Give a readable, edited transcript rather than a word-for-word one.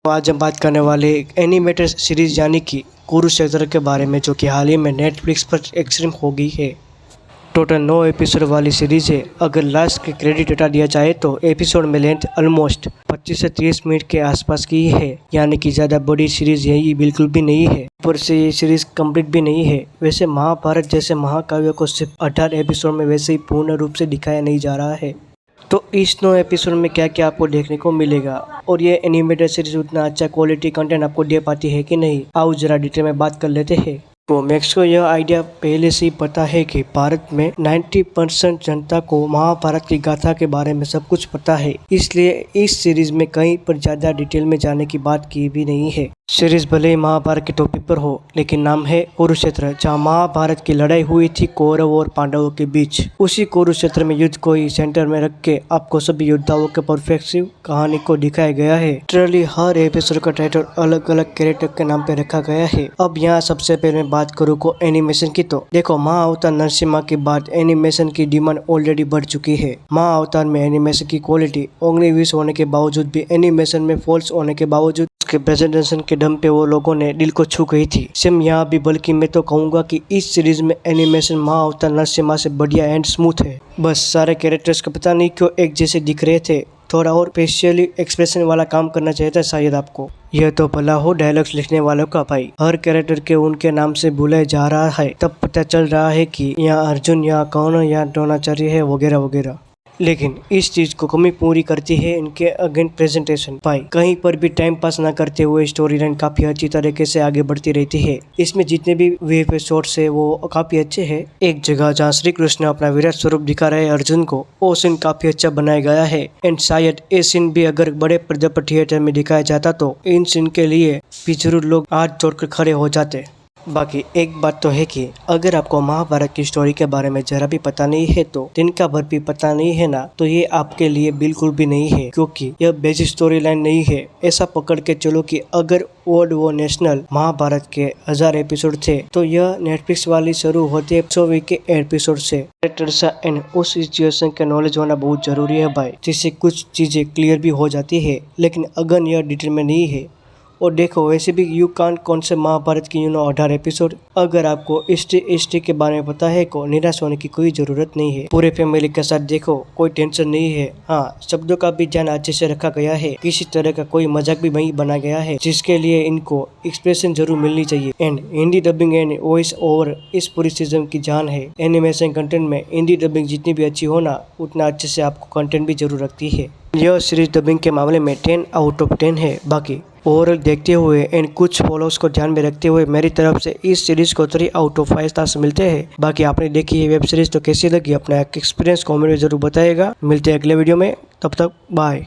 तो आज हम बात करने वाले एनिमेटेड सीरीज यानी कि कुरुक्षेत्र के बारे में, जो कि हाल ही में नेटफ्लिक्स पर एक्सट्रीम हो गई है। टोटल 9 एपिसोड वाली सीरीज है। अगर लास्ट के क्रेडिट हटा दिया जाए तो एपिसोड में लेंथ ऑलमोस्ट 25 से 30 मिनट के आसपास की है, यानी कि ज़्यादा बड़ी सीरीज यही बिल्कुल भी नहीं है। ऊपर से ये सीरीज कंप्लीट भी नहीं है। वैसे महाभारत जैसे महाकाव्य को सिर्फ 18 एपिसोड में वैसे ही पूर्ण रूप से दिखाया नहीं जा रहा है। तो इस 9 एपिसोड में क्या क्या आपको देखने को मिलेगा और ये एनिमेटेड सीरीज उतना अच्छा क्वालिटी कंटेंट आपको दे पाती है कि नहीं, आओ जरा डिटेल में बात कर लेते हैं। तो मैक्स को यह आइडिया पहले से ही पता है कि भारत में 90% जनता को महाभारत की गाथा के बारे में सब कुछ पता है, इसलिए इस सीरीज में कहीं पर ज़्यादा डिटेल में जाने की बात की भी नहीं है। सीरीज भले ही महाभारत के टॉपिक पर हो, लेकिन नाम है कुरुक्षेत्र, जहाँ महाभारत की लड़ाई हुई थी कौरव और पांडवों के बीच। उसी कुरुक्षेत्र में युद्ध को ही सेंटर में रख के आपको सभी योद्धाओं के परफेक्टिव कहानी को दिखाया गया है। लिटरली हर एपिसोड का टाइटल अलग अलग कैरेक्टर के नाम पे रखा गया है। अब यहाँ सबसे पहले मैं बात करूँ को एनिमेशन की, तो देखो महाअवतार नरसिम्हा के बाद एनिमेशन की डिमांड ऑलरेडी बढ़ चुकी है। महाअवतार में एनिमेशन की क्वालिटी 19-20 होने के बावजूद भी, एनिमेशन में फॉल्स होने के बावजूद उसके प्रेजेंटेशन के दम पे वो लोगों ने दिल को छू गई थी। सेम यहाँ भी, बल्कि मैं तो कहूँगा कि इस सीरीज में एनिमेशन महाअवतार नरसिम्हा से बढ़िया एंड स्मूथ है। बस सारे कैरेक्टर्स को पता नहीं क्यों एक जैसे दिख रहे थे, थोड़ा और फेशियली एक्सप्रेशन वाला काम करना चाहिए था शायद आपको। यह तो भला हो डायलॉग्स लिखने वालों का भाई, हर कैरेक्टर के उनके नाम से बुलाया जा रहा है, तब पता चल रहा है कि यहाँ अर्जुन, यहाँ कौन, यहाँ द्रोणाचार्य है, वगैरह वगैरह। लेकिन इस चीज को कमी पूरी करती है इनके अगेन प्रेजेंटेशन। भाई कहीं पर भी टाइम पास न करते हुए स्टोरी लाइन काफी अच्छी तरीके से आगे बढ़ती रहती है। इसमें जितने भी वीएफएक्स शॉट्स है वो काफी अच्छे हैं। एक जगह जहाँ श्री कृष्ण अपना विराट स्वरूप दिखा रहे हैं अर्जुन को, वो सीन काफी अच्छा बनाया गया है। एंड शायद ये सीन भी अगर बड़े पर्दे पर थिएटर में दिखाया जाता तो इन सीन के लिए भी जरूर लोग हाथ जोड़कर खड़े हो जाते। बाकी एक बात तो है कि अगर आपको महाभारत की स्टोरी के बारे में जरा भी पता नहीं है, तो दिन का भर भी पता नहीं है ना, तो ये आपके लिए बिल्कुल भी नहीं है, क्योंकि यह बेसिक स्टोरी लाइन नहीं है। ऐसा पकड़ के चलो कि अगर वर्ल्ड वो नेशनल महाभारत के 1000 एपिसोड थे, तो यह नेटफ्लिक्स वाली शुरू होते 100 के एपिसोड से एंड उस सिचुएशन के नॉलेज होना बहुत जरूरी है भाई, जिससे कुछ चीजें क्लियर भी हो जाती है। लेकिन अगर यह डिटेल में नहीं है, और देखो वैसे भी यू कांट कॉन्सेप्ट महाभारत की 18 एपिसोड। अगर आपको हिस्ट्री के बारे में पता है को निराश होने की कोई जरूरत नहीं है। पूरे फैमिली के साथ देखो, कोई टेंशन नहीं है। हाँ, शब्दों का भी ध्यान अच्छे से रखा गया है, किसी तरह का कोई मजाक भी नहीं बना गया है, जिसके लिए इनको एक्सप्रेशन जरूर मिलनी चाहिए। And Hindi dubbing and voice over इस पूरी सीजन की जान है। एनिमेशन कंटेंट में हिंदी डबिंग जितनी भी अच्छी हो ना, उतना अच्छे से आपको कंटेंट भी जरूर रखती है। यह सीरीज डबिंग के मामले में 10 आउट ऑफ 10 है। बाकी ओवरऑल देखते हुए एंड कुछ फॉलोअर्स को ध्यान में रखते हुए मेरी तरफ से इस सीरीज को 3 आउट ऑफ 5 स्टार्स मिलते हैं। बाकी आपने देखी ये वेब सीरीज तो कैसी लगी, अपना एक्सपीरियंस कमेंट में जरूर बताइएगा। मिलते हैं अगले वीडियो में, तब तक बाय।